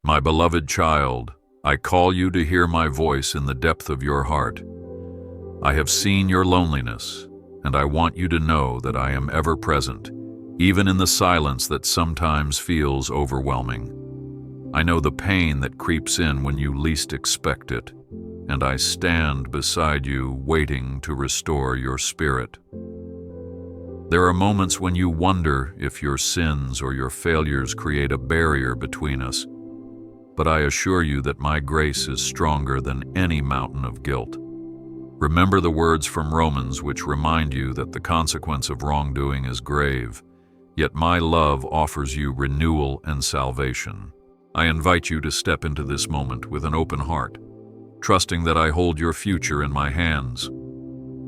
My beloved child, I call you to hear my voice in the depth of your heart. I have seen your loneliness, and I want you to know that I am ever present, even in the silence that sometimes feels overwhelming. I know the pain that creeps in when you least expect it, and I stand beside you waiting to restore your spirit. There are moments when you wonder if your sins or your failures create a barrier between us, but I assure you that my grace is stronger than any mountain of guilt. Remember the words from Romans which remind you that the consequence of wrongdoing is grave, yet my love offers you renewal and salvation. I invite you to step into this moment with an open heart, trusting that I hold your future in my hands.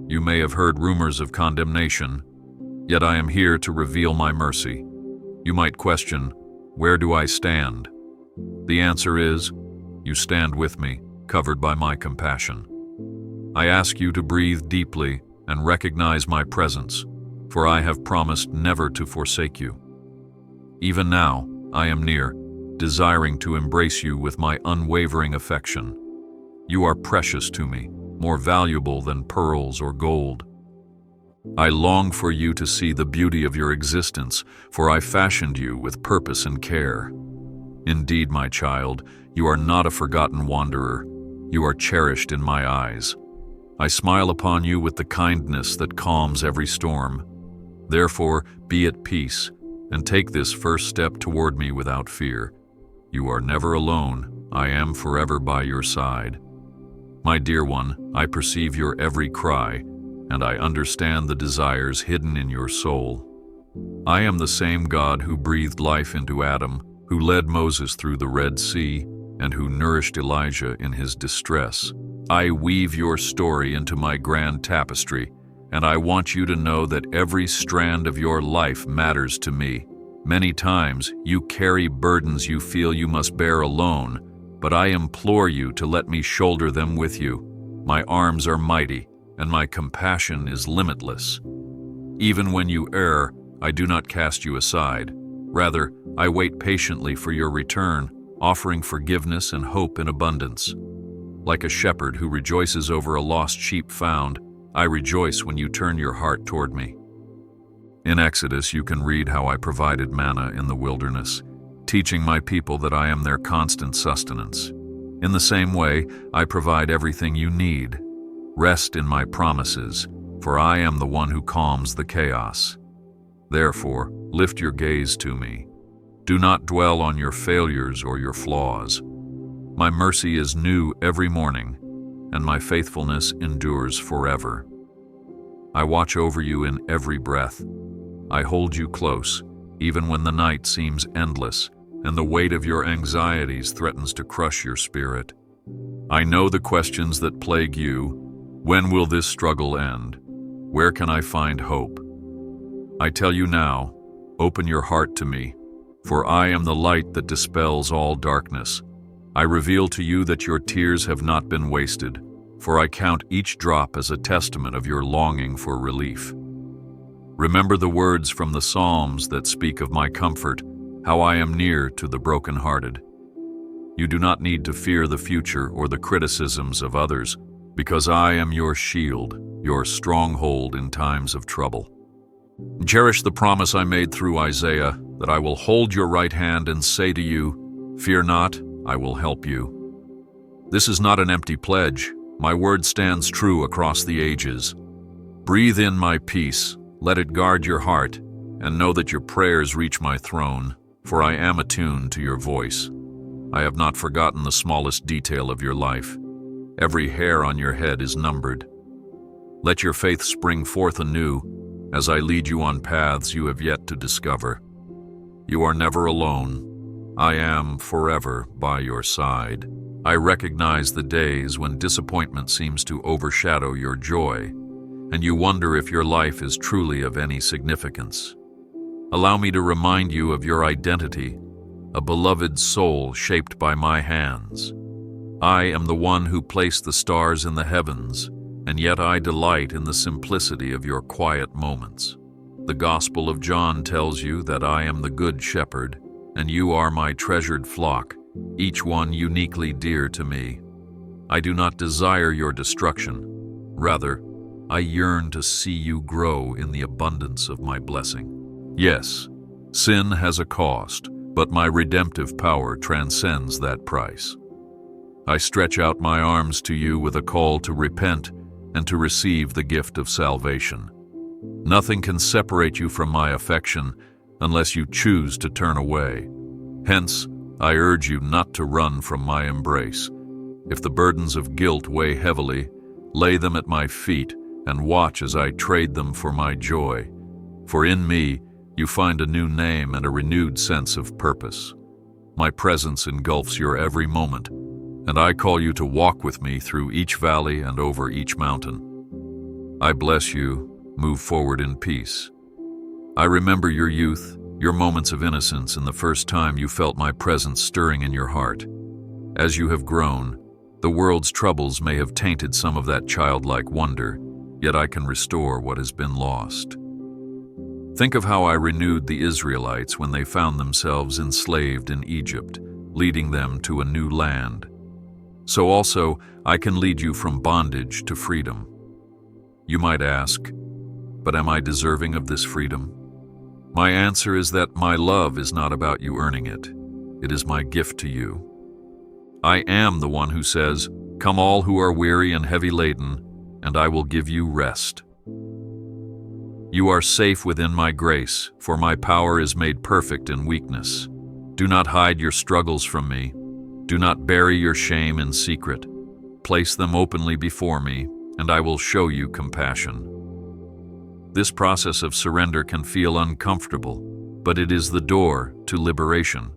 You may have heard rumors of condemnation, yet I am here to reveal my mercy. You might question, where do I stand? The answer is, you stand with me, covered by my compassion. I ask you to breathe deeply and recognize my presence, for I have promised never to forsake you. Even now, I am near, desiring to embrace you with my unwavering affection. You are precious to me, more valuable than pearls or gold. I long for you to see the beauty of your existence, for I fashioned you with purpose and care. Indeed, my child, you are not a forgotten wanderer. You are cherished in my eyes. I smile upon you with the kindness that calms every storm. Therefore, be at peace, and take this first step toward me without fear. You are never alone. I am forever by your side. My dear one, I perceive your every cry, and I understand the desires hidden in your soul. I am the same God who breathed life into Adam, who led Moses through the Red Sea, and who nourished Elijah in his distress. I weave your story into my grand tapestry, and I want you to know that every strand of your life matters to me. Many times, you carry burdens you feel you must bear alone, but I implore you to let me shoulder them with you. My arms are mighty, and my compassion is limitless. Even when you err, I do not cast you aside. Rather, I wait patiently for your return, offering forgiveness and hope in abundance. Like a shepherd who rejoices over a lost sheep found, I rejoice when you turn your heart toward me. In Exodus, you can read how I provided manna in the wilderness, teaching my people that I am their constant sustenance. In the same way, I provide everything you need. Rest in my promises, for I am the one who calms the chaos. Therefore, lift your gaze to me. Do not dwell on your failures or your flaws. My mercy is new every morning, and my faithfulness endures forever. I watch over you in every breath. I hold you close, even when the night seems endless, and the weight of your anxieties threatens to crush your spirit. I know the questions that plague you. When will this struggle end? Where can I find hope? I tell you now, open your heart to me, for I am the light that dispels all darkness. I reveal to you that your tears have not been wasted, for I count each drop as a testament of your longing for relief. Remember the words from the Psalms that speak of my comfort, how I am near to the brokenhearted. You do not need to fear the future or the criticisms of others, because I am your shield, your stronghold in times of trouble. Cherish the promise I made through Isaiah, that I will hold your right hand and say to you, fear not, I will help you. This is not an empty pledge. My word stands true across the ages. Breathe in my peace, let it guard your heart, and know that your prayers reach my throne, for I am attuned to your voice. I have not forgotten the smallest detail of your life. Every hair on your head is numbered. Let your faith spring forth anew, as I lead you on paths you have yet to discover. You are never alone. I am forever by your side. I recognize the days when disappointment seems to overshadow your joy, and you wonder if your life is truly of any significance. Allow me to remind you of your identity, a beloved soul shaped by my hands. I am the one who placed the stars in the heavens, and yet I delight in the simplicity of your quiet moments. The Gospel of John tells you that I am the Good Shepherd, and you are my treasured flock, each one uniquely dear to me. I do not desire your destruction. Rather, I yearn to see you grow in the abundance of my blessing. Yes, sin has a cost, but my redemptive power transcends that price. I stretch out my arms to you with a call to repent and to receive the gift of salvation. Nothing can separate you from my affection unless you choose to turn away. Hence, I urge you not to run from my embrace. If the burdens of guilt weigh heavily, lay them at my feet and watch as I trade them for my joy. For in me, you find a new name and a renewed sense of purpose. My presence engulfs your every moment, and I call you to walk with me through each valley and over each mountain. I bless you. Move forward in peace. I remember your youth, your moments of innocence, and the first time you felt my presence stirring in your heart. As you have grown, the world's troubles may have tainted some of that childlike wonder, yet I can restore what has been lost. Think of how I renewed the Israelites when they found themselves enslaved in Egypt, leading them to a new land. So also, I can lead you from bondage to freedom. You might ask, but am I deserving of this freedom? My answer is that my love is not about you earning it. It is my gift to you. I am the one who says, "Come all who are weary and heavy laden, and I will give you rest." You are safe within my grace, for my power is made perfect in weakness. Do not hide your struggles from me. Do not bury your shame in secret. Place them openly before me, and I will show you compassion. This process of surrender can feel uncomfortable, but it is the door to liberation.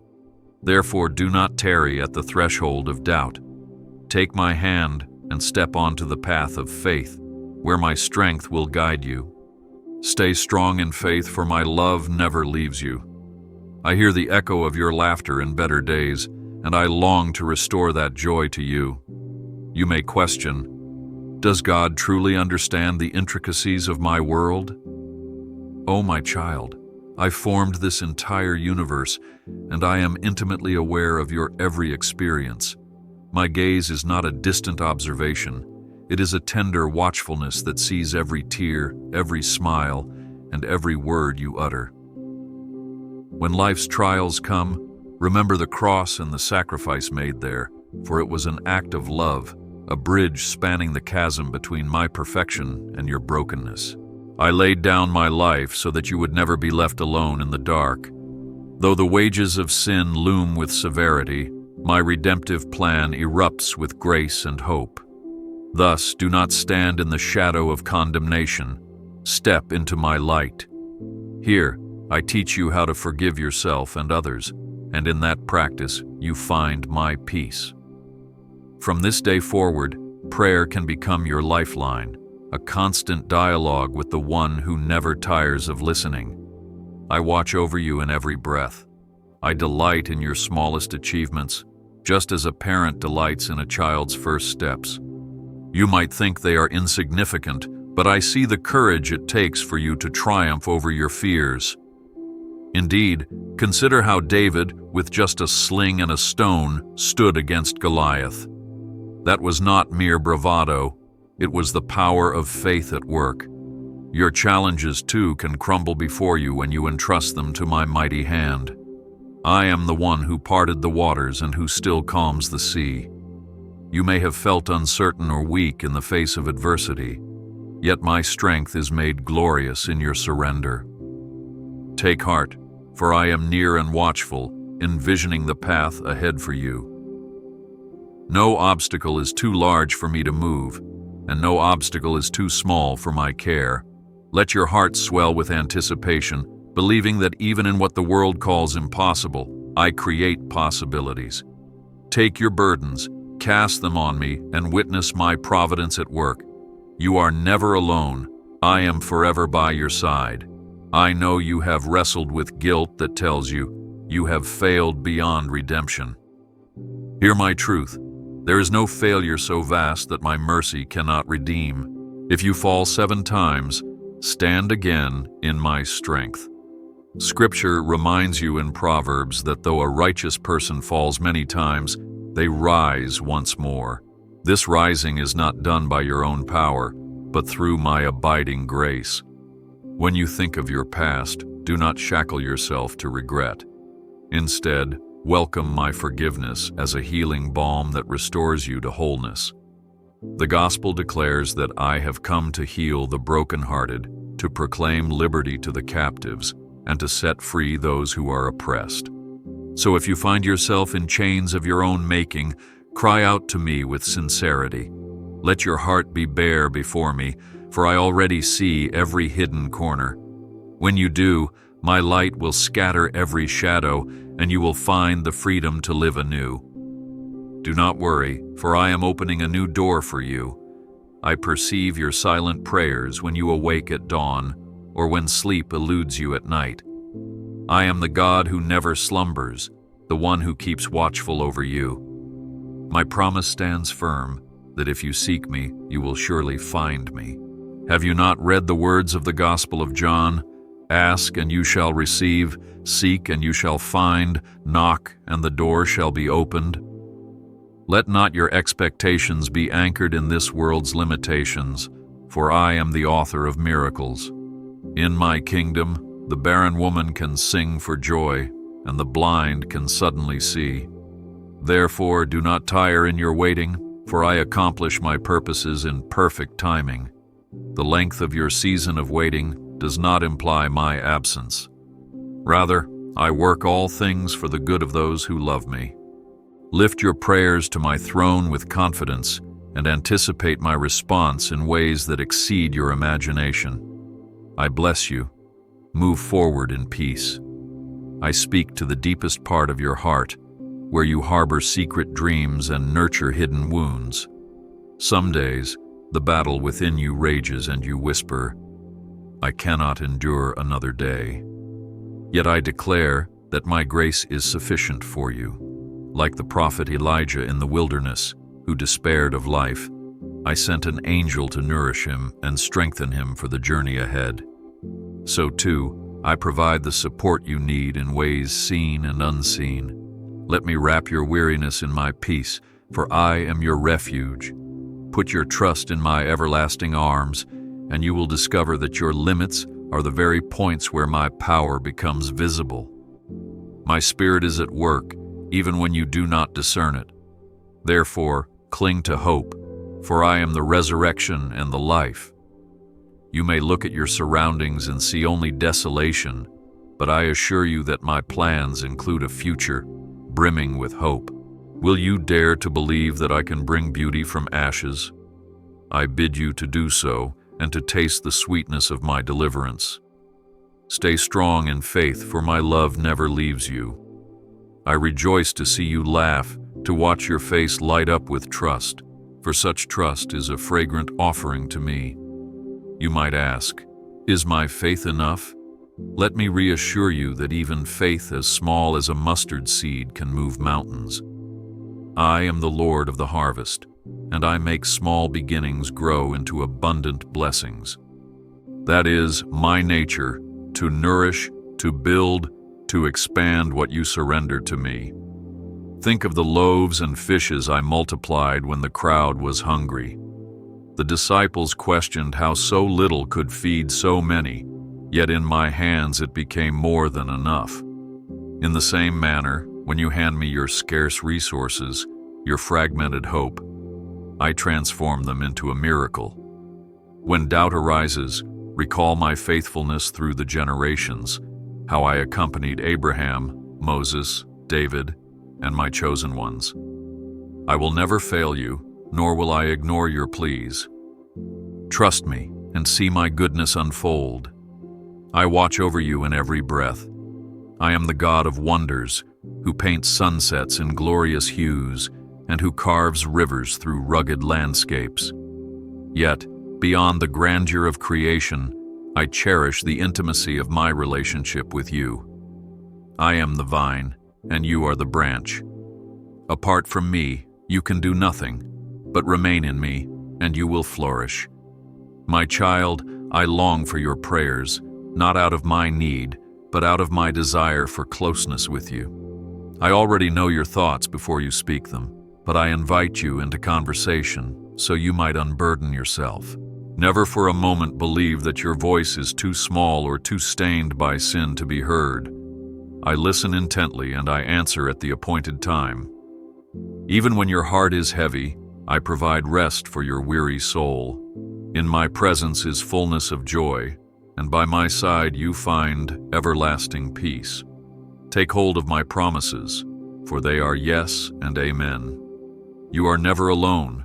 Therefore, do not tarry at the threshold of doubt. Take my hand and step onto the path of faith, where my strength will guide you. Stay strong in faith, for my love never leaves you. I hear the echo of your laughter in better days, and I long to restore that joy to you. You may question, does God truly understand the intricacies of my world? Oh, my child, I formed this entire universe, and I am intimately aware of your every experience. My gaze is not a distant observation. It is a tender watchfulness that sees every tear, every smile, and every word you utter. When life's trials come, remember the cross and the sacrifice made there, for it was an act of love, a bridge spanning the chasm between my perfection and your brokenness. I laid down my life so that you would never be left alone in the dark. Though the wages of sin loom with severity, my redemptive plan erupts with grace and hope. Thus, do not stand in the shadow of condemnation. Step into my light. Here, I teach you how to forgive yourself and others, and in that practice, you find my peace. From this day forward, prayer can become your lifeline, a constant dialogue with the one who never tires of listening. I watch over you in every breath. I delight in your smallest achievements, just as a parent delights in a child's first steps. You might think they are insignificant, but I see the courage it takes for you to triumph over your fears. Indeed, consider how David, with just a sling and a stone, stood against Goliath. That was not mere bravado, it was the power of faith at work. Your challenges, too, can crumble before you when you entrust them to my mighty hand. I am the one who parted the waters and who still calms the sea. You may have felt uncertain or weak in the face of adversity, yet my strength is made glorious in your surrender. Take heart, for I am near and watchful, envisioning the path ahead for you. No obstacle is too large for me to move, and no obstacle is too small for my care. Let your heart swell with anticipation, believing that even in what the world calls impossible, I create possibilities. Take your burdens, cast them on me, and witness my providence at work. You are never alone. I am forever by your side. I know you have wrestled with guilt that tells you you have failed beyond redemption. Hear my truth. There is no failure so vast that my mercy cannot redeem. If you fall 7 times, stand again in my strength. Scripture reminds you in Proverbs that though a righteous person falls many times, they rise once more. This rising is not done by your own power, but through my abiding grace. When you think of your past, do not shackle yourself to regret. Instead, welcome my forgiveness as a healing balm that restores you to wholeness. The gospel declares that I have come to heal the brokenhearted, to proclaim liberty to the captives, and to set free those who are oppressed. So if you find yourself in chains of your own making, cry out to me with sincerity. Let your heart be bare before me, for I already see every hidden corner. When you do, my light will scatter every shadow, and you will find the freedom to live anew. Do not worry, for I am opening a new door for you. I perceive your silent prayers when you awake at dawn, or when sleep eludes you at night. I am the God who never slumbers, the one who keeps watchful over you. My promise stands firm, that if you seek me, you will surely find me. Have you not read the words of the Gospel of John? Ask, and you shall receive, seek, and you shall find, knock, and the door shall be opened. Let not your expectations be anchored in this world's limitations, for I am the author of miracles. In my kingdom, the barren woman can sing for joy, and the blind can suddenly see. Therefore, do not tire in your waiting, for I accomplish my purposes in perfect timing. The length of your season of waiting does not imply my absence. Rather, I work all things for the good of those who love me. Lift your prayers to my throne with confidence and anticipate my response in ways that exceed your imagination. I bless you. Move forward in peace. I speak to the deepest part of your heart, where you harbor secret dreams and nurture hidden wounds. Some days, the battle within you rages and you whisper, I cannot endure another day. Yet I declare that my grace is sufficient for you. Like the prophet Elijah in the wilderness, who despaired of life, I sent an angel to nourish him and strengthen him for the journey ahead. So too, I provide the support you need in ways seen and unseen. Let me wrap your weariness in my peace, for I am your refuge. Put your trust in my everlasting arms, and you will discover that your limits are the very points where my power becomes visible. My spirit is at work, even when you do not discern it. Therefore, cling to hope, for I am the resurrection and the life. You may look at your surroundings and see only desolation, but I assure you that my plans include a future brimming with hope. Will you dare to believe that I can bring beauty from ashes? I bid you to do so and to taste the sweetness of my deliverance. Stay strong in faith, for my love never leaves you. I rejoice to see you laugh, to watch your face light up with trust, for such trust is a fragrant offering to me. You might ask, is my faith enough? Let me reassure you that even faith as small as a mustard seed can move mountains. I am the Lord of the harvest, and I make small beginnings grow into abundant blessings. That is my nature, to nourish, to build, to expand what you surrender to me. Think of the loaves and fishes I multiplied when the crowd was hungry. The disciples questioned how so little could feed so many, yet in my hands it became more than enough. In the same manner, when you hand me your scarce resources, your fragmented hope, I transform them into a miracle. When doubt arises, recall my faithfulness through the generations, how I accompanied Abraham, Moses, David, and my chosen ones. I will never fail you, nor will I ignore your pleas. Trust me and see my goodness unfold. I watch over you in every breath. I am the God of wonders, who paints sunsets in glorious hues and who carves rivers through rugged landscapes. Yet, beyond the grandeur of creation, I cherish the intimacy of my relationship with you. I am the vine, and you are the branch. Apart from me, you can do nothing, but remain in me, and you will flourish. My child, I long for your prayers, not out of my need, but out of my desire for closeness with you. I already know your thoughts before you speak them, but I invite you into conversation so you might unburden yourself. Never for a moment believe that your voice is too small or too stained by sin to be heard. I listen intently and I answer at the appointed time. Even when your heart is heavy, I provide rest for your weary soul. In my presence is fullness of joy, and by my side you find everlasting peace. Take hold of my promises, for they are yes and amen. You are never alone.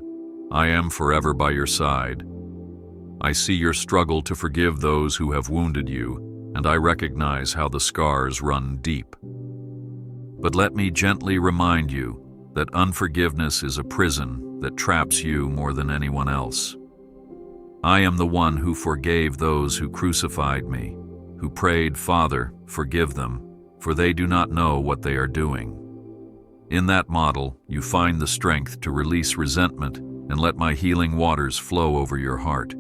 I am forever by your side. I see your struggle to forgive those who have wounded you, and I recognize how the scars run deep. But let me gently remind you that unforgiveness is a prison that traps you more than anyone else. I am the one who forgave those who crucified me, who prayed, "Father, forgive them, for they do not know what they are doing." In that model, you find the strength to release resentment and let my healing waters flow over your heart.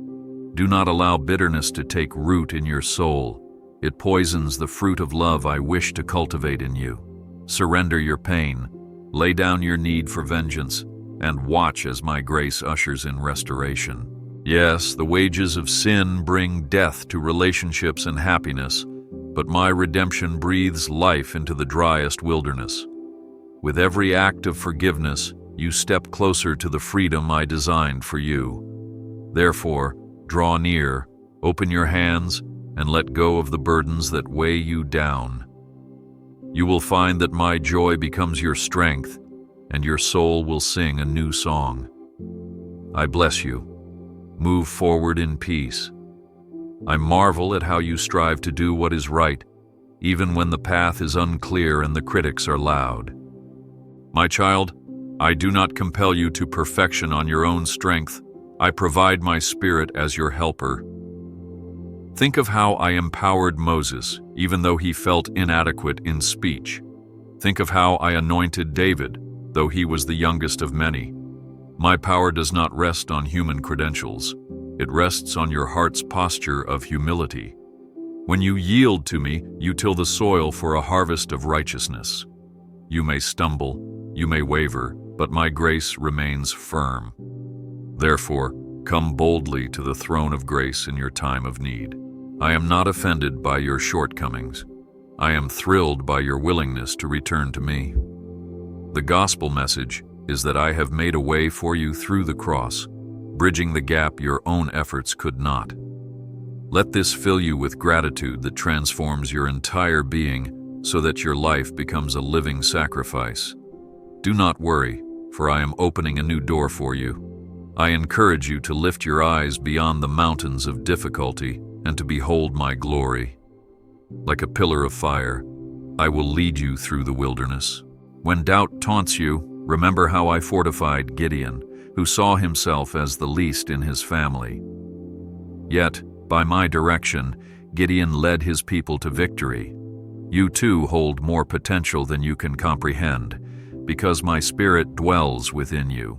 Do not allow bitterness to take root in your soul. It poisons the fruit of love I wish to cultivate in you. Surrender your pain, lay down your need for vengeance, and watch as my grace ushers in restoration. Yes, the wages of sin bring death to relationships and happiness, but my redemption breathes life into the driest wilderness. With every act of forgiveness, you step closer to the freedom I designed for you. Therefore, draw near, open your hands, and let go of the burdens that weigh you down. You will find that my joy becomes your strength, and your soul will sing a new song. I bless you. Move forward in peace. I marvel at how you strive to do what is right, even when the path is unclear and the critics are loud. My child, I do not compel you to perfection on your own strength. I provide my Spirit as your helper. Think of how I empowered Moses, even though he felt inadequate in speech. Think of how I anointed David, though he was the youngest of many. My power does not rest on human credentials. It rests on your heart's posture of humility. When you yield to me, you till the soil for a harvest of righteousness. You may stumble, you may waver, but my grace remains firm. Therefore, come boldly to the throne of grace in your time of need. I am not offended by your shortcomings. I am thrilled by your willingness to return to me. The gospel message is that I have made a way for you through the cross, bridging the gap your own efforts could not. Let this fill you with gratitude that transforms your entire being so that your life becomes a living sacrifice. Do not worry, for I am opening a new door for you. I encourage you to lift your eyes beyond the mountains of difficulty and to behold my glory. Like a pillar of fire, I will lead you through the wilderness. When doubt taunts you, remember how I fortified Gideon, who saw himself as the least in his family. Yet, by my direction, Gideon led his people to victory. You too hold more potential than you can comprehend, because my Spirit dwells within you.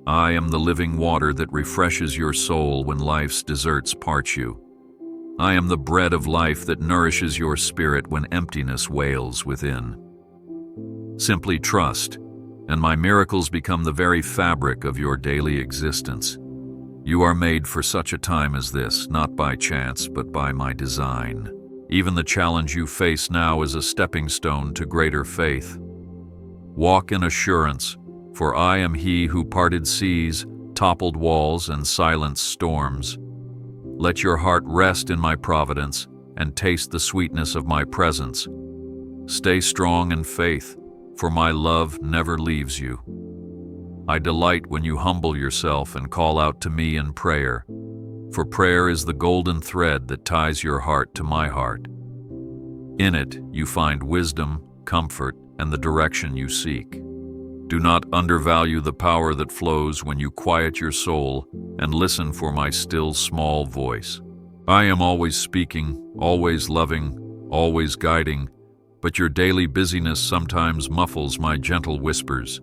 I am the living water that refreshes your soul when life's deserts parch you. I am the bread of life that nourishes your spirit when emptiness wails within. Simply trust, and my miracles become the very fabric of your daily existence. You are made for such a time as this, not by chance, but by my design. Even the challenge you face now is a stepping stone to greater faith. Walk in assurance, for I am he who parted seas, toppled walls, and silenced storms. Let your heart rest in my providence and taste the sweetness of my presence. Stay strong in faith, for my love never leaves you. I delight when you humble yourself and call out to me in prayer, for prayer is the golden thread that ties your heart to my heart. In it, you find wisdom, comfort, and the direction you seek. Do not undervalue the power that flows when you quiet your soul and listen for my still small voice. I am always speaking, always loving, always guiding, but your daily busyness sometimes muffles my gentle whispers.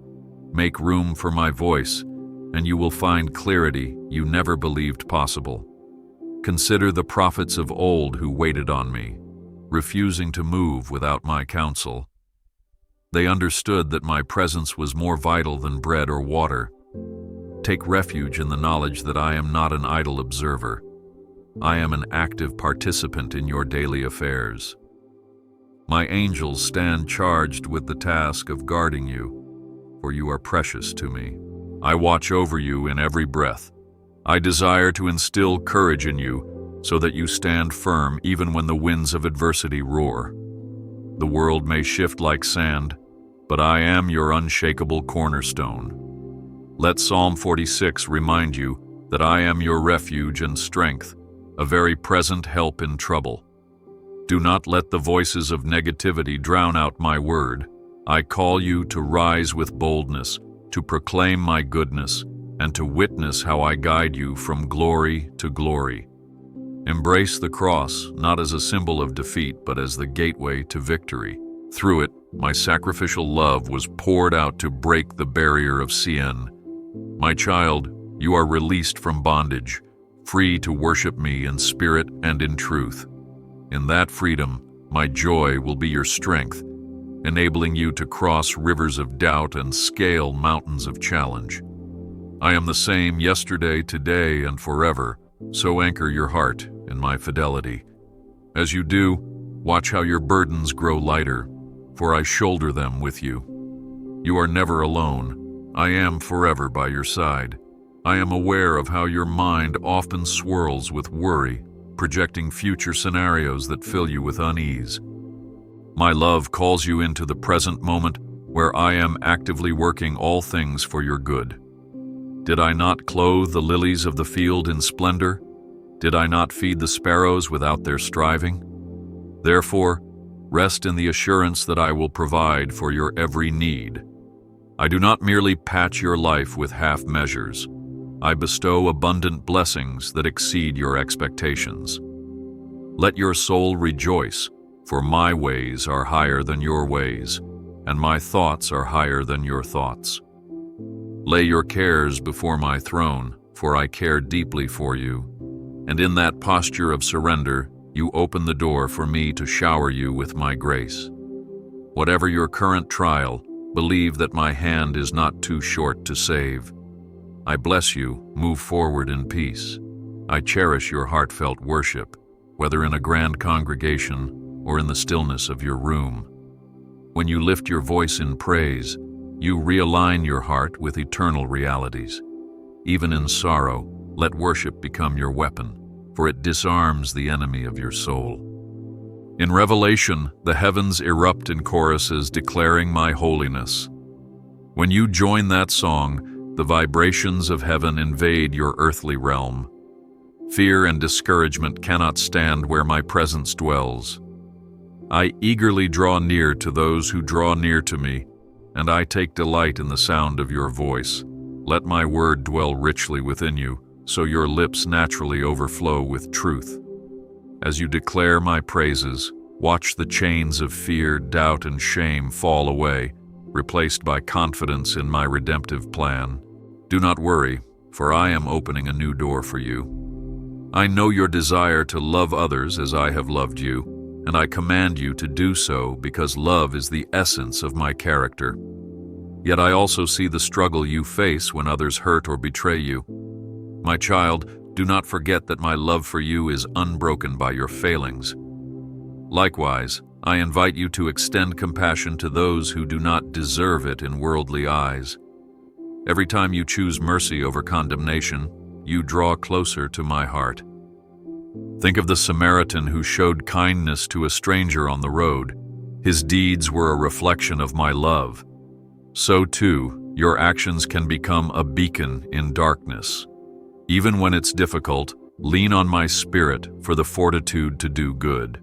Make room for my voice, and you will find clarity you never believed possible. Consider the prophets of old who waited on me. refusing to move without my counsel. They understood that my presence was more vital than bread or water. Take refuge in the knowledge that I am not an idle observer. I am an active participant in your daily affairs. My angels stand charged with the task of guarding you, for you are precious to me. I watch over you in every breath. I desire to instill courage in you so that you stand firm even when the winds of adversity roar. The world may shift like sand, but I am your unshakable cornerstone. Let Psalm 46 remind you that I am your refuge and strength, a very present help in trouble. Do not let the voices of negativity drown out my word. I call you to rise with boldness, to proclaim my goodness, and to witness how I guide you from glory to glory. Embrace the cross, not as a symbol of defeat, but as the gateway to victory. Through it, my sacrificial love was poured out to break the barrier of sin. My child, you are released from bondage, free to worship me in spirit and in truth. In that freedom, my joy will be your strength, enabling you to cross rivers of doubt and scale mountains of challenge. I am the same yesterday, today, and forever, so anchor your heart in my fidelity. As you do, watch how your burdens grow lighter, for I shoulder them with you. You are never alone. I am forever by your side. I am aware of how your mind often swirls with worry, projecting future scenarios that fill you with unease. My love calls you into the present moment where I am actively working all things for your good. Did I not clothe the lilies of the field in splendor? Did I not feed the sparrows without their striving? Therefore, rest in the assurance that I will provide for your every need. I do not merely patch your life with half measures. I bestow abundant blessings that exceed your expectations. Let your soul rejoice, for my ways are higher than your ways, and my thoughts are higher than your thoughts. Lay your cares before my throne, for I care deeply for you. And in that posture of surrender, you open the door for me to shower you with my grace. Whatever your current trial, believe that my hand is not too short to save. I bless you, move forward in peace. I cherish your heartfelt worship, whether in a grand congregation or in the stillness of your room. When you lift your voice in praise, you realign your heart with eternal realities. Even in sorrow, let worship become your weapon, for it disarms the enemy of your soul. In Revelation, the heavens erupt in choruses declaring my holiness. When you join that song, the vibrations of heaven invade your earthly realm. Fear and discouragement cannot stand where my presence dwells. I eagerly draw near to those who draw near to me, and I take delight in the sound of your voice. Let my word dwell richly within you, so your lips naturally overflow with truth. As you declare my praises, watch the chains of fear, doubt, and shame fall away, replaced by confidence in my redemptive plan. Do not worry, for I am opening a new door for you. I know your desire to love others as I have loved you, and I command you to do so because love is the essence of my character. Yet I also see the struggle you face when others hurt or betray you. My child, do not forget that my love for you is unbroken by your failings. Likewise, I invite you to extend compassion to those who do not deserve it in worldly eyes. Every time you choose mercy over condemnation, you draw closer to my heart. Think of the Samaritan who showed kindness to a stranger on the road. His deeds were a reflection of my love. So too, your actions can become a beacon in darkness. Even when it's difficult, lean on my spirit for the fortitude to do good.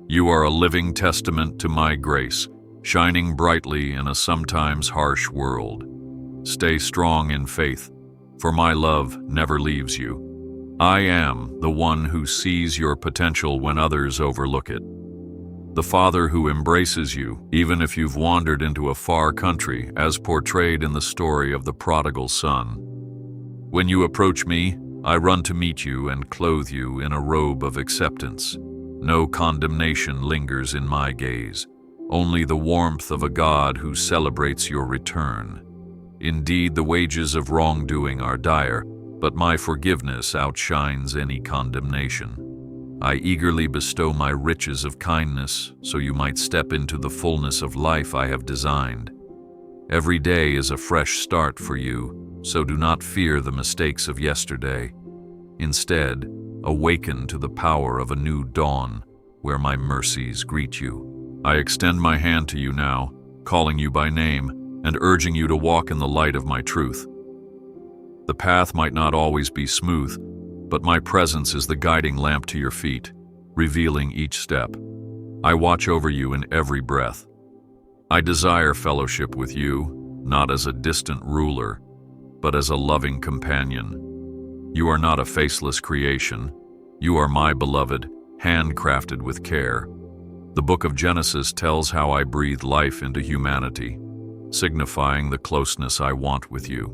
You are a living testament to my grace, shining brightly in a sometimes harsh world. Stay strong in faith, for my love never leaves you. I am the one who sees your potential when others overlook it. The Father who embraces you, even if you've wandered into a far country, as portrayed in the story of the prodigal son. When you approach me, I run to meet you and clothe you in a robe of acceptance. No condemnation lingers in my gaze, only the warmth of a God who celebrates your return. Indeed, the wages of wrongdoing are dire, but my forgiveness outshines any condemnation. I eagerly bestow my riches of kindness so you might step into the fullness of life I have designed. Every day is a fresh start for you, so do not fear the mistakes of yesterday. Instead, awaken to the power of a new dawn, where my mercies greet you. I extend my hand to you now, calling you by name, and urging you to walk in the light of my truth. The path might not always be smooth, but my presence is the guiding lamp to your feet, revealing each step. I watch over you in every breath. I desire fellowship with you, not as a distant ruler, but as a loving companion. You are not a faceless creation. You are my beloved, handcrafted with care. The book of Genesis tells how I breathe life into humanity, signifying the closeness I want with you.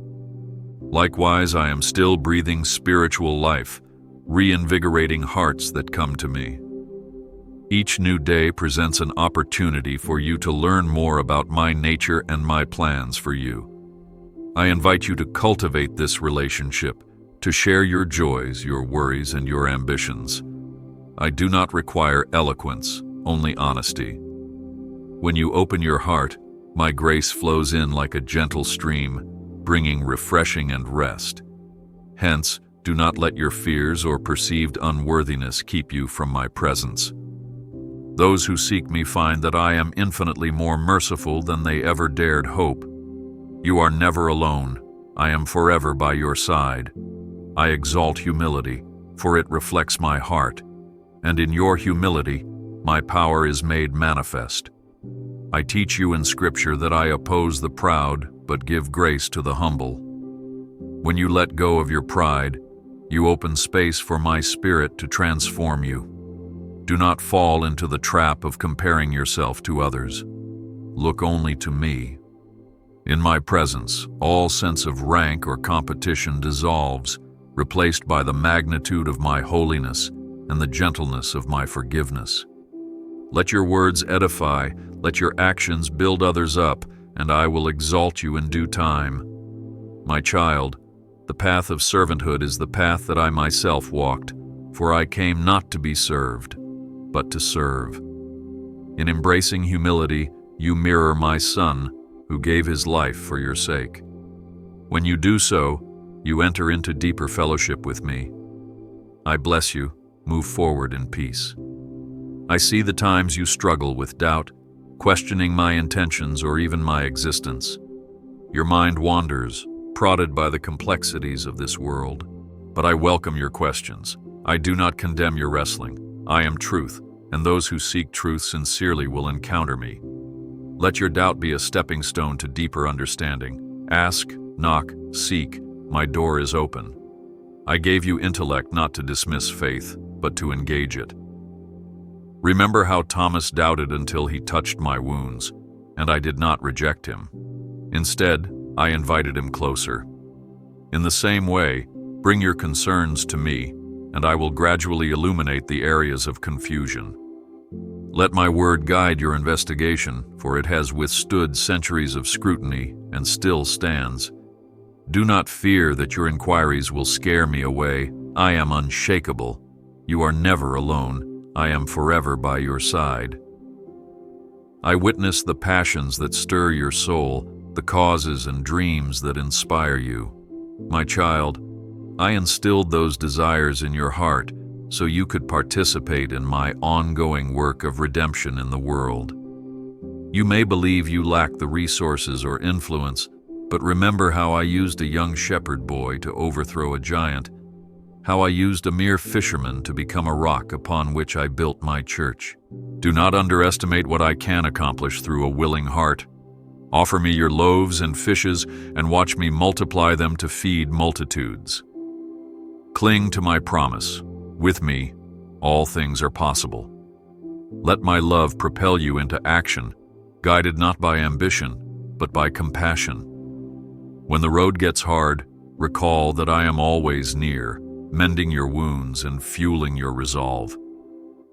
Likewise, I am still breathing spiritual life, reinvigorating hearts that come to me. Each new day presents an opportunity for you to learn more about my nature and my plans for you. I invite you to cultivate this relationship, to share your joys, your worries, and your ambitions. I do not require eloquence, only honesty. When you open your heart, my grace flows in like a gentle stream, bringing refreshing and rest. Hence, do not let your fears or perceived unworthiness keep you from my presence. Those who seek me find that I am infinitely more merciful than they ever dared hope. You are never alone. I am forever by your side. I exalt humility, for it reflects my heart, and in your humility, my power is made manifest. I teach you in Scripture that I oppose the proud, but give grace to the humble. When you let go of your pride, you open space for my Spirit to transform you. Do not fall into the trap of comparing yourself to others. Look only to me. In my presence, all sense of rank or competition dissolves, replaced by the magnitude of my holiness and the gentleness of my forgiveness. Let your words edify, let your actions build others up, and I will exalt you in due time. My child, the path of servanthood is the path that I myself walked, for I came not to be served, but to serve. In embracing humility, you mirror my Son, who gave his life for your sake. When you do so, you enter into deeper fellowship with me. I bless you. Move forward in peace. I see the times you struggle with doubt, questioning my intentions or even my existence. Your mind wanders, prodded by the complexities of this world. But I welcome your questions. I do not condemn your wrestling. I am truth, and those who seek truth sincerely will encounter me. Let your doubt be a stepping stone to deeper understanding. Ask, knock, seek. My door is open. I gave you intellect not to dismiss faith, but to engage it. Remember how Thomas doubted until he touched my wounds, and I did not reject him. Instead, I invited him closer. In the same way, bring your concerns to me, and I will gradually illuminate the areas of confusion. Let my word guide your investigation, for it has withstood centuries of scrutiny and still stands. Do not fear that your inquiries will scare me away. I am unshakable. You are never alone. I am forever by your side. I witness the passions that stir your soul, the causes and dreams that inspire you. My child, I instilled those desires in your heart so you could participate in my ongoing work of redemption in the world. You may believe you lack the resources or influence, but remember how I used a young shepherd boy to overthrow a giant, how I used a mere fisherman to become a rock upon which I built my church. Do not underestimate what I can accomplish through a willing heart. Offer me your loaves and fishes and watch me multiply them to feed multitudes. Cling to my promise. With me, all things are possible. Let my love propel you into action, guided not by ambition, but by compassion. When the road gets hard, recall that I am always near, mending your wounds and fueling your resolve.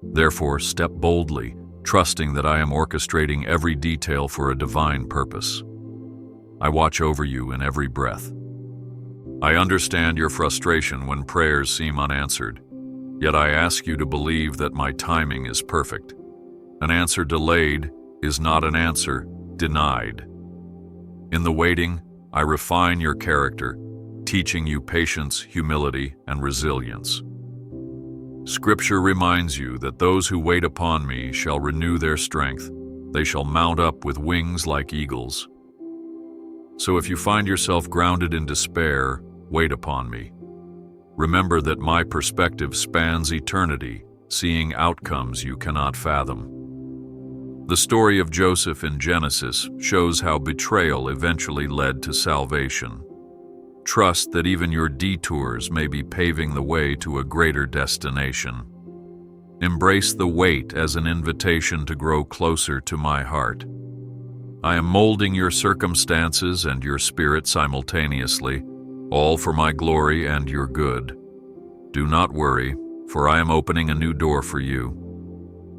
Therefore, step boldly, trusting that I am orchestrating every detail for a divine purpose. I watch over you in every breath. I understand your frustration when prayers seem unanswered, yet I ask you to believe that my timing is perfect. An answer delayed is not an answer denied. In the waiting, I refine your character, teaching you patience, humility, and resilience. Scripture reminds you that those who wait upon me shall renew their strength. They shall mount up with wings like eagles. So if you find yourself grounded in despair, wait upon me. Remember that my perspective spans eternity, seeing outcomes you cannot fathom. The story of Joseph in Genesis shows how betrayal eventually led to salvation. Trust that even your detours may be paving the way to a greater destination. Embrace the wait as an invitation to grow closer to my heart. I am molding your circumstances and your spirit simultaneously, all for my glory and your good. Do not worry, for I am opening a new door for you.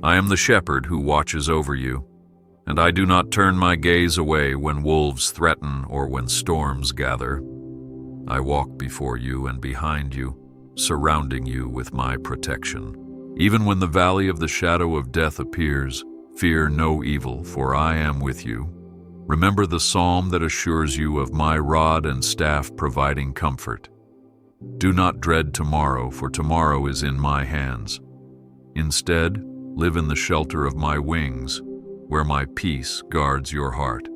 I am the shepherd who watches over you, and I do not turn my gaze away when wolves threaten or when storms gather. I walk before you and behind you, surrounding you with my protection. Even when the valley of the shadow of death appears, fear no evil, for I am with you. Remember the psalm that assures you of my rod and staff providing comfort. Do not dread tomorrow, for tomorrow is in my hands. Instead, live in the shelter of my wings, where my peace guards your heart.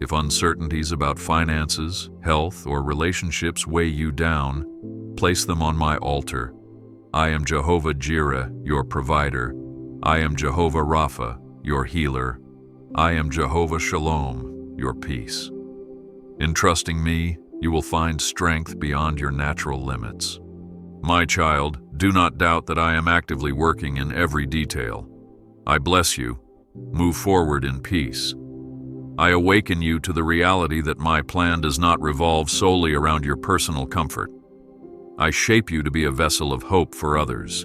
If uncertainties about finances, health, or relationships weigh you down, place them on my altar. I am Jehovah Jireh, your provider. I am Jehovah Rapha, your healer. I am Jehovah Shalom, your peace. In trusting me, you will find strength beyond your natural limits. My child, do not doubt that I am actively working in every detail. I bless you. Move forward in peace. I awaken you to the reality that my plan does not revolve solely around your personal comfort. I shape you to be a vessel of hope for others.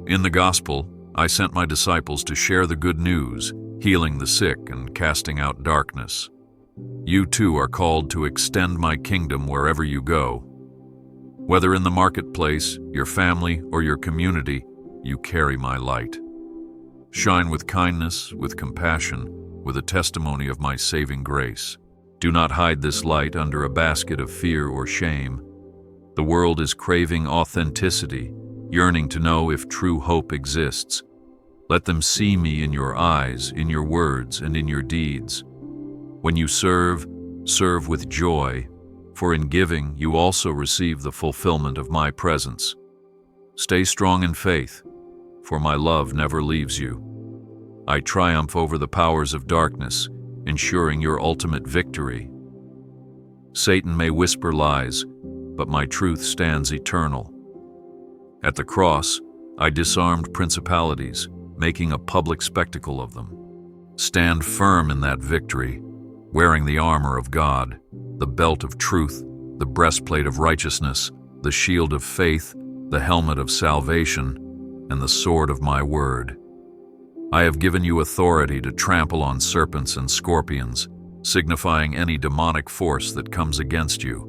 In the gospel, I sent my disciples to share the good news, healing the sick and casting out darkness. You too are called to extend my kingdom wherever you go. Whether in the marketplace, your family, or your community, you carry my light. Shine with kindness, with compassion, with a testimony of my saving grace. Do not hide this light under a basket of fear or shame. The world is craving authenticity, yearning to know if true hope exists. Let them see me in your eyes, in your words, and in your deeds. When you serve, serve with joy, for in giving you also receive the fulfillment of my presence. Stay strong in faith, for my love never leaves you. I triumph over the powers of darkness, ensuring your ultimate victory. Satan may whisper lies, but my truth stands eternal. At the cross, I disarmed principalities, making a public spectacle of them. Stand firm in that victory, wearing the armor of God, the belt of truth, the breastplate of righteousness, the shield of faith, the helmet of salvation, and the sword of my word. I have given you authority to trample on serpents and scorpions, signifying any demonic force that comes against you.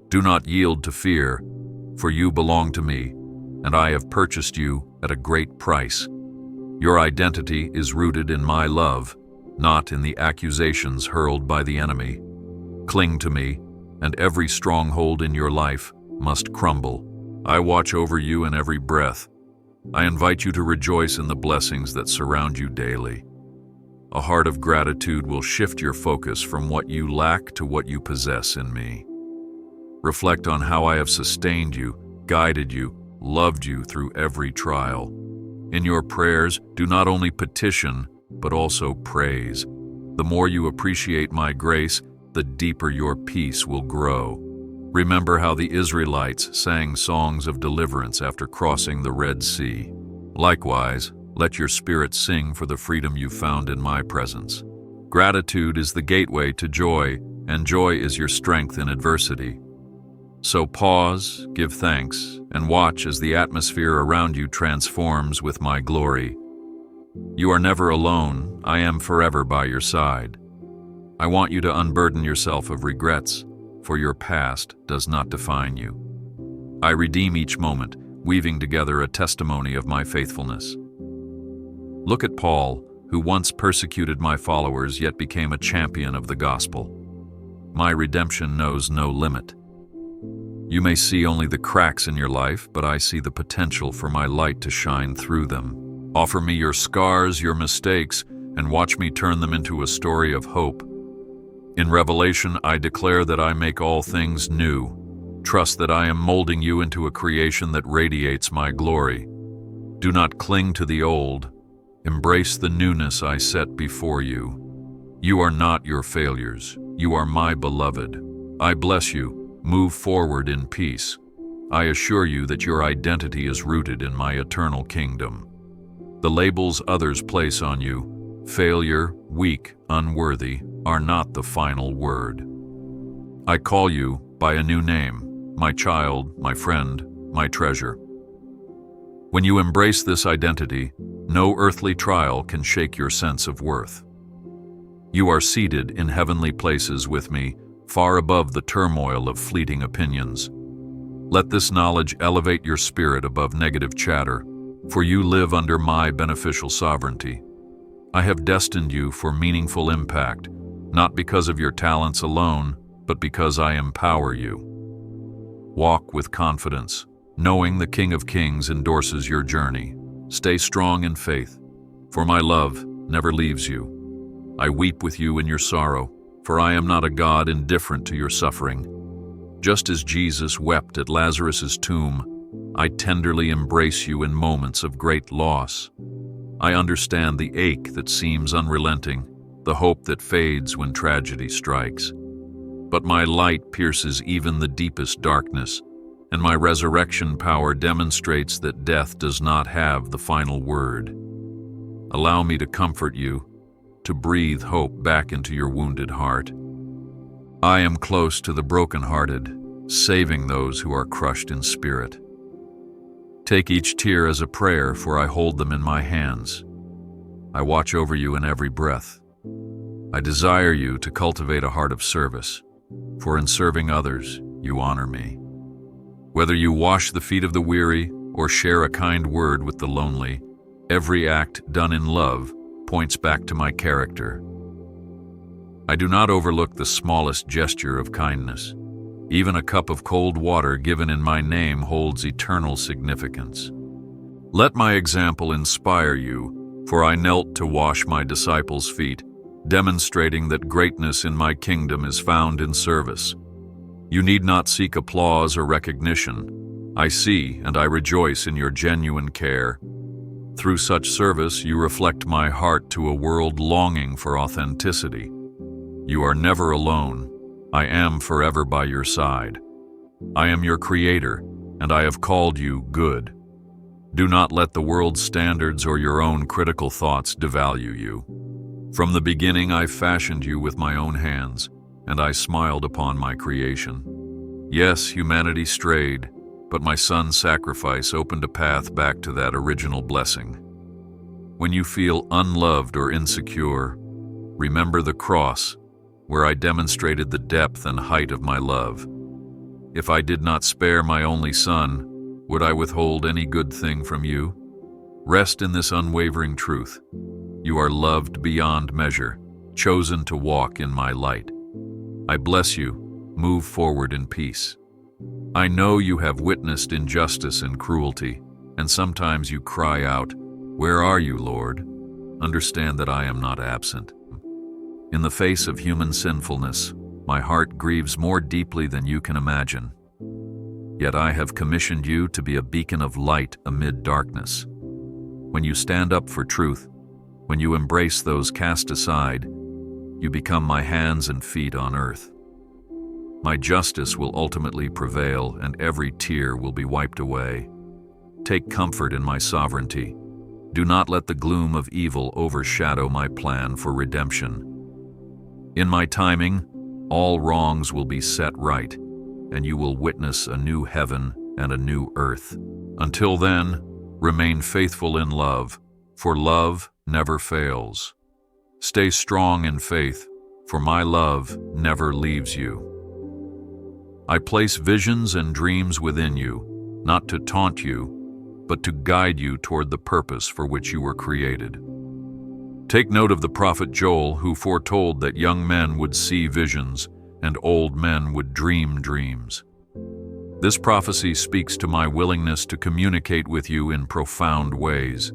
Do not yield to fear, for you belong to me, and I have purchased you at a great price. Your identity is rooted in my love, not in the accusations hurled by the enemy. Cling to me, and every stronghold in your life must crumble. I watch over you in every breath. I invite you to rejoice in the blessings that surround you daily. A heart of gratitude will shift your focus from what you lack to what you possess in me. Reflect on how I have sustained you, guided you, loved you through every trial. In your prayers, do not only petition, but also praise. The more you appreciate my grace, the deeper your peace will grow. Remember how the Israelites sang songs of deliverance after crossing the Red Sea. Likewise, let your spirit sing for the freedom you found in my presence. Gratitude is the gateway to joy, and joy is your strength in adversity. So pause, give thanks, and watch as the atmosphere around you transforms with my glory. You are never alone. I am forever by your side. I want you to unburden yourself of regrets, for your past does not define you. I redeem each moment, weaving together a testimony of my faithfulness. Look at Paul, who once persecuted my followers yet became a champion of the gospel. My redemption knows no limit. You may see only the cracks in your life, but I see the potential for my light to shine through them. Offer me your scars, your mistakes, and watch me turn them into a story of hope. In Revelation, I declare that I make all things new. Trust that I am molding you into a creation that radiates my glory. Do not cling to the old. Embrace the newness I set before you. You are not your failures. You are my beloved. I bless you. Move forward in peace. I assure you that your identity is rooted in my eternal kingdom. The labels others place on you, failure, weak, unworthy, are not the final word. I call you by a new name, my child, my friend, my treasure. When you embrace this identity, no earthly trial can shake your sense of worth. You are seated in heavenly places with me, far above the turmoil of fleeting opinions. Let this knowledge elevate your spirit above negative chatter, for you live under my beneficial sovereignty. I have destined you for meaningful impact, not because of your talents alone, but because I empower you. Walk with confidence, knowing the King of Kings endorses your journey. Stay strong in faith, for my love never leaves you. I weep with you in your sorrow, for I am not a God indifferent to your suffering. Just as Jesus wept at Lazarus's tomb, I tenderly embrace you in moments of great loss. I understand the ache that seems unrelenting, the hope that fades when tragedy strikes. But my light pierces even the deepest darkness, and my resurrection power demonstrates that death does not have the final word. Allow me to comfort you, to breathe hope back into your wounded heart. I am close to the brokenhearted, saving those who are crushed in spirit. Take each tear as a prayer, for I hold them in my hands. I watch over you in every breath. I desire you to cultivate a heart of service, for in serving others, you honor me. Whether you wash the feet of the weary or share a kind word with the lonely, every act done in love points back to my character. I do not overlook the smallest gesture of kindness. Even a cup of cold water given in my name holds eternal significance. Let my example inspire you, for I knelt to wash my disciples' feet, demonstrating that greatness in my kingdom is found in service. You need not seek applause or recognition. I see and I rejoice in your genuine care. Through such service, you reflect my heart to a world longing for authenticity. You are never alone. I am forever by your side. I am your creator, and I have called you good. Do not let the world's standards or your own critical thoughts devalue you. From the beginning, I fashioned you with my own hands, and I smiled upon my creation. Yes, humanity strayed, but my son's sacrifice opened a path back to that original blessing. When you feel unloved or insecure, remember the cross, where I demonstrated the depth and height of my love. If I did not spare my only son, would I withhold any good thing from you? Rest in this unwavering truth. You are loved beyond measure, chosen to walk in my light. I bless you. Move forward in peace. I know you have witnessed injustice and cruelty, and sometimes you cry out, "Where are you, Lord?" Understand that I am not absent. In the face of human sinfulness, my heart grieves more deeply than you can imagine. Yet I have commissioned you to be a beacon of light amid darkness. When you stand up for truth, when you embrace those cast aside, you become my hands and feet on earth. My justice will ultimately prevail, and every tear will be wiped away. Take comfort in my sovereignty. Do not let the gloom of evil overshadow my plan for redemption. In my timing, all wrongs will be set right. and you will witness a new heaven and a new earth. Until then, remain faithful in love, for love never fails. Stay strong in faith, for my love never leaves you. I place visions and dreams within you, not to taunt you, but to guide you toward the purpose for which you were created. Take note of the prophet Joel, who foretold that young men would see visions and old men would dream dreams. This prophecy speaks to my willingness to communicate with you in profound ways.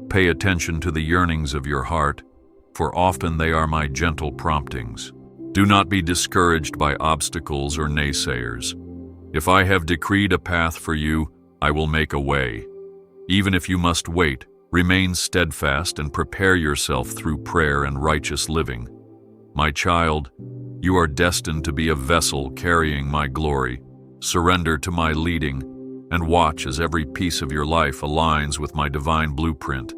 Pay attention to the yearnings of your heart, for often they are my gentle promptings. Do not be discouraged by obstacles or naysayers. If I have decreed a path for you, I will make a way. Even if you must wait, remain steadfast and prepare yourself through prayer and righteous living. My child, you are destined to be a vessel carrying my glory. Surrender to my leading and watch as every piece of your life aligns with my divine blueprint.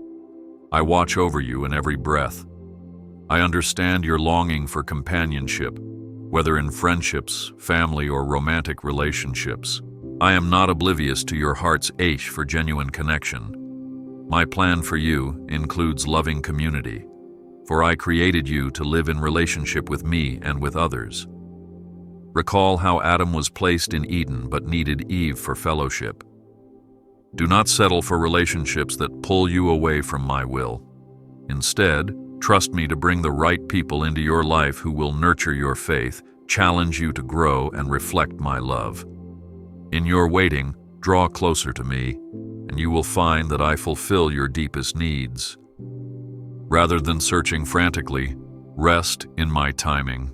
I watch over you in every breath. I understand your longing for companionship, whether in friendships, family, or romantic relationships. I am not oblivious to your heart's ache for genuine connection. My plan for you includes loving community, for I created you to live in relationship with me and with others. Recall how Adam was placed in Eden but needed Eve for fellowship. Do not settle for relationships that pull you away from my will. Instead, trust me to bring the right people into your life who will nurture your faith, challenge you to grow, and reflect my love. In your waiting, draw closer to me, and you will find that I fulfill your deepest needs. Rather than searching frantically, rest in my timing.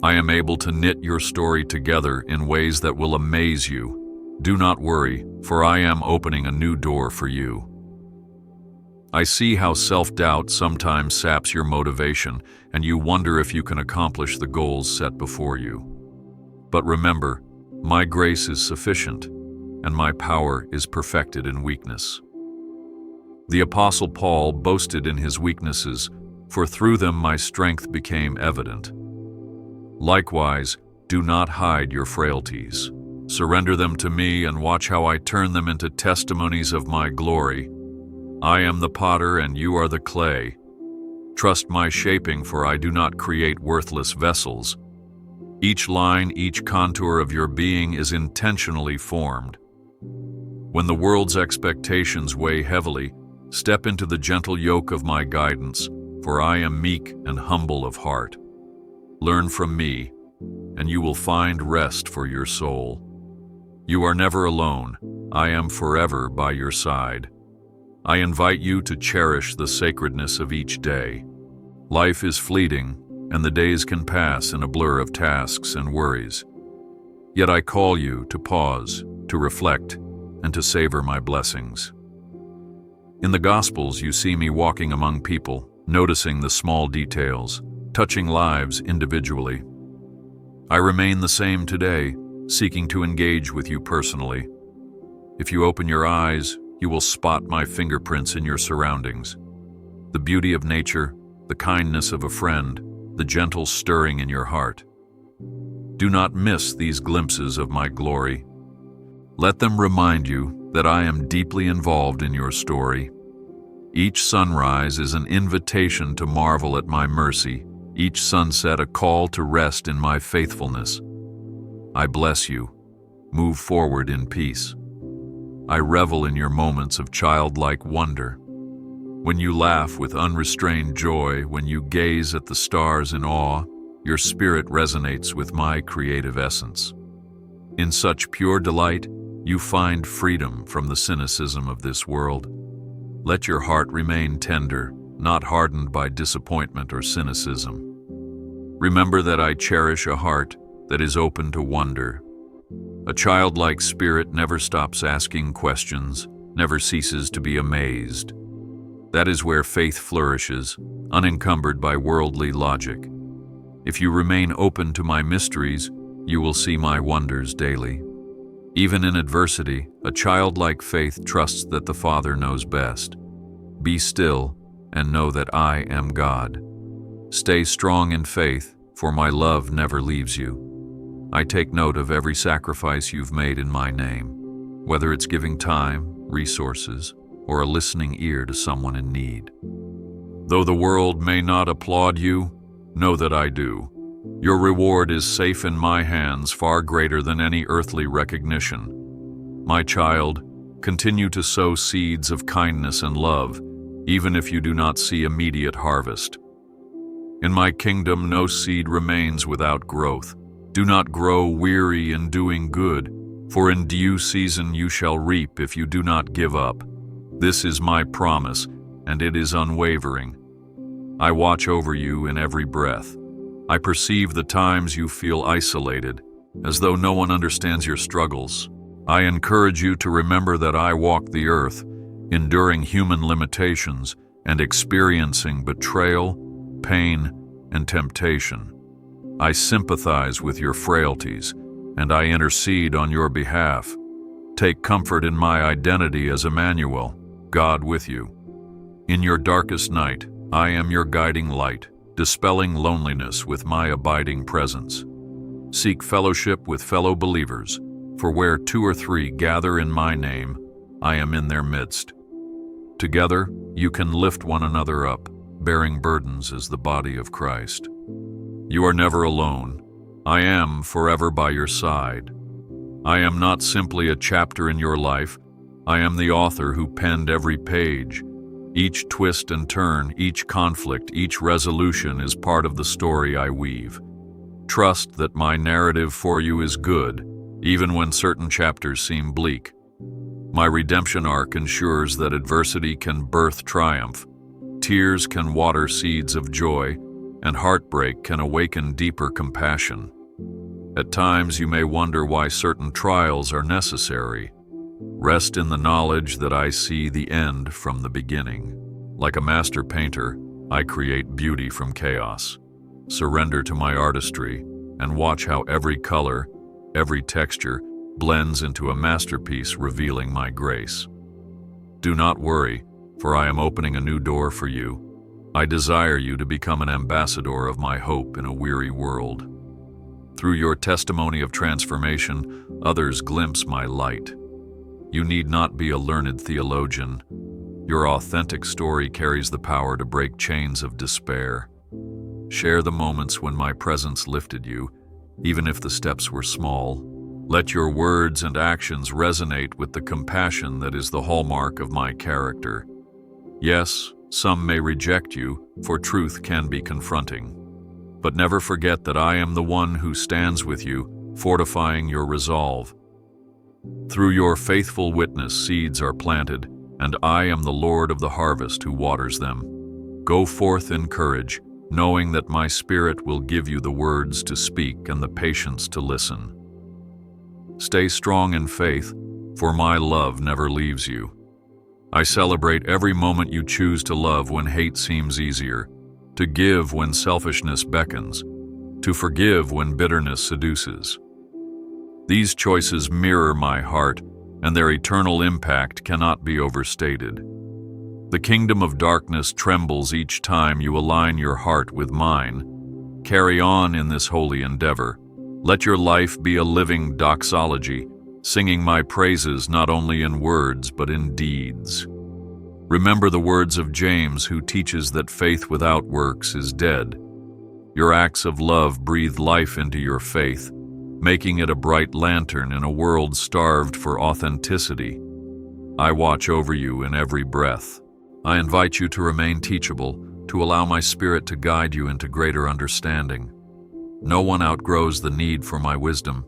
I am able to knit your story together in ways that will amaze you. Do not worry, for I am opening a new door for you. I see how self-doubt sometimes saps your motivation, and you wonder if you can accomplish the goals set before you. But remember, my grace is sufficient, and my power is perfected in weakness. The Apostle Paul boasted in his weaknesses, for through them my strength became evident. Likewise, do not hide your frailties. Surrender them to me and watch how I turn them into testimonies of my glory. I am the potter and you are the clay. Trust my shaping, for I do not create worthless vessels. Each line, each contour of your being is intentionally formed. When the world's expectations weigh heavily, step into the gentle yoke of my guidance, for I am meek and humble of heart. Learn from me, and you will find rest for your soul. You are never alone. I am forever by your side. I invite you to cherish the sacredness of each day. Life is fleeting, and the days can pass in a blur of tasks and worries. Yet I call you to pause, to reflect, and to savor my blessings. In the Gospels, you see me walking among people, noticing the small details, touching lives individually. I remain the same today, seeking to engage with you personally. If you open your eyes, you will spot my fingerprints in your surroundings. The beauty of nature, the kindness of a friend, the gentle stirring in your heart. Do not miss these glimpses of my glory. Let them remind you that I am deeply involved in your story. Each sunrise is an invitation to marvel at my mercy, each sunset a call to rest in my faithfulness. I bless you. Move forward in peace. I revel in your moments of childlike wonder. When you laugh with unrestrained joy, when you gaze at the stars in awe, your spirit resonates with my creative essence. In such pure delight, you find freedom from the cynicism of this world. Let your heart remain tender, not hardened by disappointment or cynicism. Remember that I cherish a heart that is open to wonder. A childlike spirit never stops asking questions, never ceases to be amazed. That is where faith flourishes, unencumbered by worldly logic. If you remain open to my mysteries, you will see my wonders daily. Even in adversity, a childlike faith trusts that the Father knows best. Be still and know that I am God. Stay strong in faith, for my love never leaves you. I take note of every sacrifice you've made in my name, whether it's giving time, resources, or a listening ear to someone in need. Though the world may not applaud you, know that I do. Your reward is safe in my hands, far greater than any earthly recognition. My child, continue to sow seeds of kindness and love, even if you do not see immediate harvest. In my kingdom, no seed remains without growth. Do not grow weary in doing good, for in due season you shall reap if you do not give up. This is my promise, and it is unwavering. I watch over you in every breath. I perceive the times you feel isolated, as though no one understands your struggles. I encourage you to remember that I walk the earth, enduring human limitations and experiencing betrayal, pain, and temptation. I sympathize with your frailties, and I intercede on your behalf. Take comfort in my identity as Emmanuel, God with you. In your darkest night, I am your guiding light, dispelling loneliness with my abiding presence. Seek fellowship with fellow believers, for where 2 or 3 gather in my name, I am in their midst. Together, you can lift one another up, bearing burdens as the body of Christ. You are never alone. I am forever by your side. I am not simply a chapter in your life. I am the author who penned every page. Each twist and turn, each conflict, each resolution is part of the story I weave. Trust that my narrative for you is good, even when certain chapters seem bleak. My redemption arc ensures that adversity can birth triumph, tears can water seeds of joy, and heartbreak can awaken deeper compassion. At times you may wonder why certain trials are necessary. Rest in the knowledge that I see the end from the beginning. Like a master painter, I create beauty from chaos. Surrender to my artistry and watch how every color, every texture blends into a masterpiece revealing my grace. Do not worry, for I am opening a new door for you. I desire you to become an ambassador of my hope in a weary world. Through your testimony of transformation, others glimpse my light. You need not be a learned theologian. Your authentic story carries the power to break chains of despair. Share the moments when my presence lifted you, even if the steps were small. Let your words and actions resonate with the compassion that is the hallmark of my character. Yes, some may reject you, for truth can be confronting. But never forget that I am the one who stands with you, fortifying your resolve. Through your faithful witness, seeds are planted, and I am the Lord of the harvest who waters them. Go forth in courage, knowing that my Spirit will give you the words to speak and the patience to listen. Stay strong in faith, for my love never leaves you. I celebrate every moment you choose to love when hate seems easier, to give when selfishness beckons, to forgive when bitterness seduces. These choices mirror my heart, and their eternal impact cannot be overstated. The kingdom of darkness trembles each time you align your heart with mine. Carry on in this holy endeavor. Let your life be a living doxology, singing my praises not only in words but in deeds. Remember the words of James, who teaches that faith without works is dead. Your acts of love breathe life into your faith, making it a bright lantern in a world starved for authenticity. I watch over you in every breath. I invite you to remain teachable, to allow my Spirit to guide you into greater understanding. No one outgrows the need for my wisdom.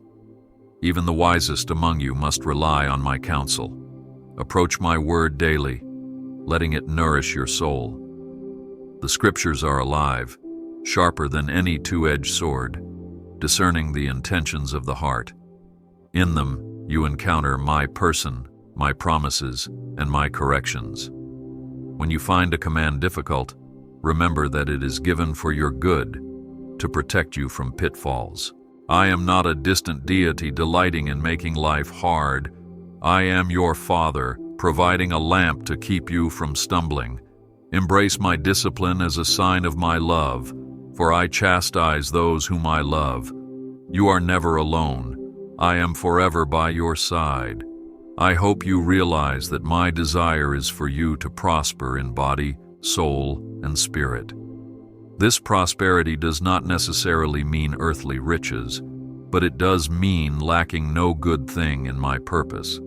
Even the wisest among you must rely on my counsel. Approach my word daily, letting it nourish your soul. The scriptures are alive, sharper than any two-edged sword, discerning the intentions of the heart. In them, you encounter my person, my promises, and my corrections. When you find a command difficult, remember that it is given for your good, to protect you from pitfalls. I am not a distant deity delighting in making life hard. I am your Father, providing a lamp to keep you from stumbling. Embrace my discipline as a sign of my love, for I chastise those whom I love. You are never alone. I am forever by your side. I hope you realize that my desire is for you to prosper in body, soul, and spirit. This prosperity does not necessarily mean earthly riches, but it does mean lacking no good thing in my purpose.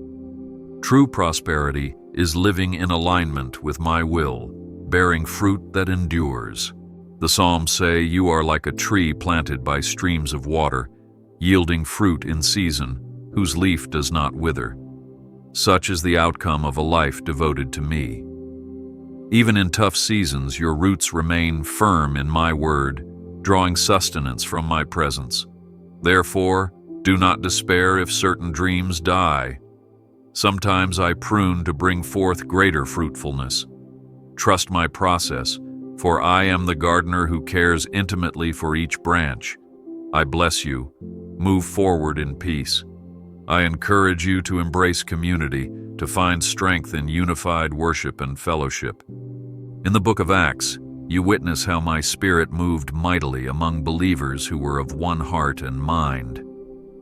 True prosperity is living in alignment with my will, bearing fruit that endures. The Psalms say, "You are like a tree planted by streams of water, yielding fruit in season, whose leaf does not wither." Such is the outcome of a life devoted to me. Even in tough seasons, your roots remain firm in my word, drawing sustenance from my presence. Therefore, do not despair if certain dreams die. Sometimes I prune to bring forth greater fruitfulness. Trust my process, for I am the gardener who cares intimately for each branch. I bless you. Move forward in peace. I encourage you to embrace community, to find strength in unified worship and fellowship. In the book of Acts, you witness how my spirit moved mightily among believers who were of one heart and mind.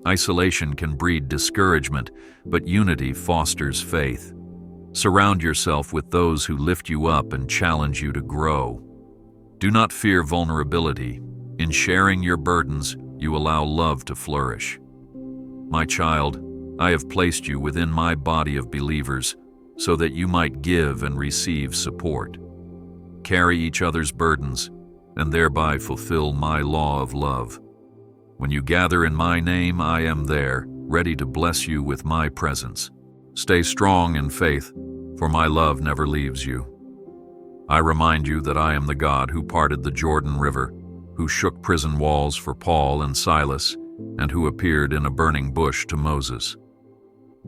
Isolation can breed discouragement, but unity fosters faith. Surround yourself with those who lift you up and challenge you to grow. Do not fear vulnerability. In sharing your burdens, you allow love to flourish. My child, I have placed you within my body of believers so that you might give and receive support. Carry each other's burdens and thereby fulfill my law of love. When you gather in my name, I am there, ready to bless you with my presence. Stay strong in faith, for my love never leaves you. I remind you that I am the God who parted the Jordan River, who shook prison walls for Paul and Silas, and who appeared in a burning bush to Moses.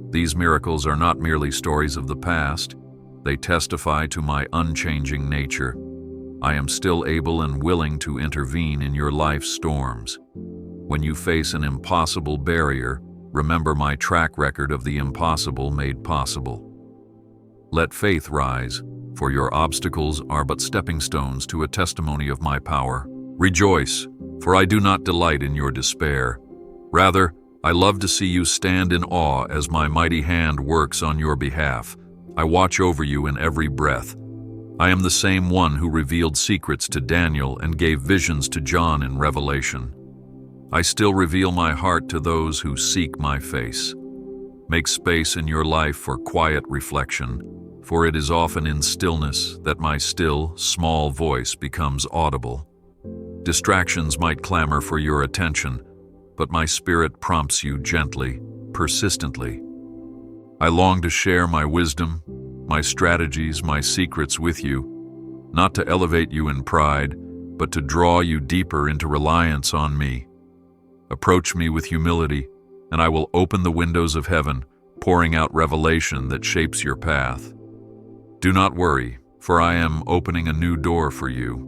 These miracles are not merely stories of the past. They testify to my unchanging nature. I am still able and willing to intervene in your life's storms. When you face an impossible barrier, remember my track record of the impossible made possible. Let faith rise, for your obstacles are but stepping stones to a testimony of my power. Rejoice, for I do not delight in your despair. Rather, I love to see you stand in awe as my mighty hand works on your behalf. I watch over you in every breath. I am the same one who revealed secrets to Daniel and gave visions to John in Revelation. I still reveal my heart to those who seek my face. Make space in your life for quiet reflection, for it is often in stillness that my still, small voice becomes audible. Distractions might clamor for your attention, but my spirit prompts you gently, persistently. I long to share my wisdom, my strategies, my secrets with you, not to elevate you in pride, but to draw you deeper into reliance on me. Approach me with humility, and I will open the windows of heaven, pouring out revelation that shapes your path. Do not worry, for I am opening a new door for you.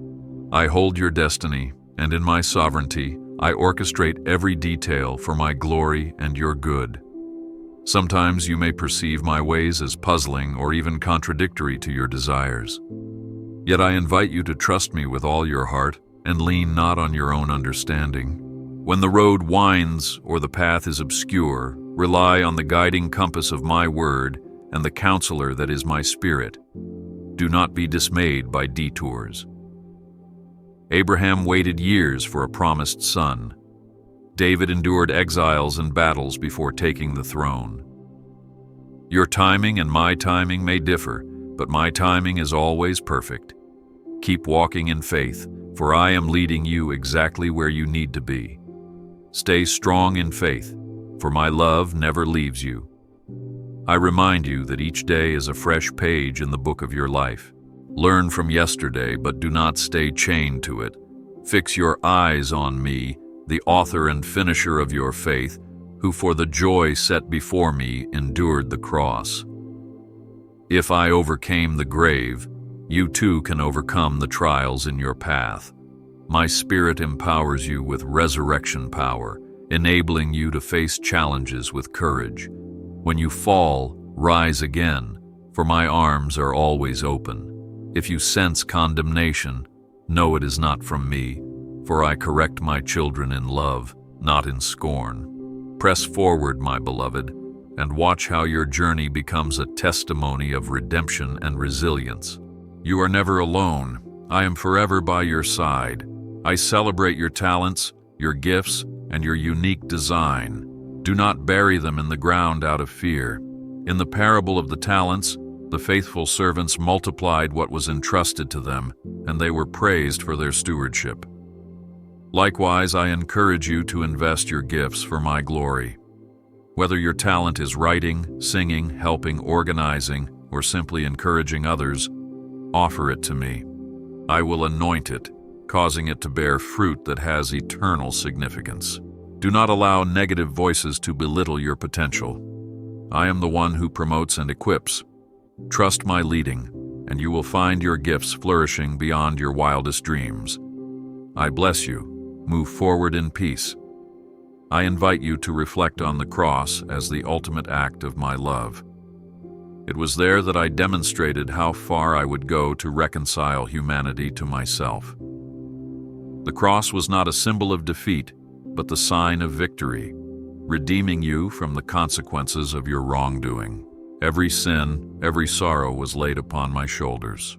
I hold your destiny, and in my sovereignty, I orchestrate every detail for my glory and your good. Sometimes you may perceive my ways as puzzling or even contradictory to your desires. Yet I invite you to trust me with all your heart and lean not on your own understanding. When the road winds or the path is obscure, rely on the guiding compass of my word and the counselor that is my spirit. Do not be dismayed by detours. Abraham waited years for a promised son. David endured exiles and battles before taking the throne. Your timing and my timing may differ, but my timing is always perfect. Keep walking in faith, for I am leading you exactly where you need to be. Stay strong in faith, for my love never leaves you. I remind you that each day is a fresh page in the book of your life. Learn from yesterday, but do not stay chained to it. Fix your eyes on me, the author and finisher of your faith, who for the joy set before me endured the cross. If I overcame the grave, you too can overcome the trials in your path. My spirit empowers you with resurrection power, enabling you to face challenges with courage. When you fall, rise again, for my arms are always open. If you sense condemnation, know it is not from me, for I correct my children in love, not in scorn. Press forward, my beloved, and watch how your journey becomes a testimony of redemption and resilience. You are never alone. I am forever by your side. I celebrate your talents, your gifts, and your unique design. Do not bury them in the ground out of fear. In the parable of the talents, the faithful servants multiplied what was entrusted to them, and they were praised for their stewardship. Likewise, I encourage you to invest your gifts for my glory. Whether your talent is writing, singing, helping, organizing, or simply encouraging others, offer it to me. I will anoint it, causing it to bear fruit that has eternal significance. Do not allow negative voices to belittle your potential. I am the one who promotes and equips. Trust my leading, and you will find your gifts flourishing beyond your wildest dreams. I bless you. Move forward in peace. I invite you to reflect on the cross as the ultimate act of my love. It was there that I demonstrated how far I would go to reconcile humanity to myself. The cross was not a symbol of defeat, but the sign of victory, redeeming you from the consequences of your wrongdoing. Every sin, every sorrow was laid upon my shoulders.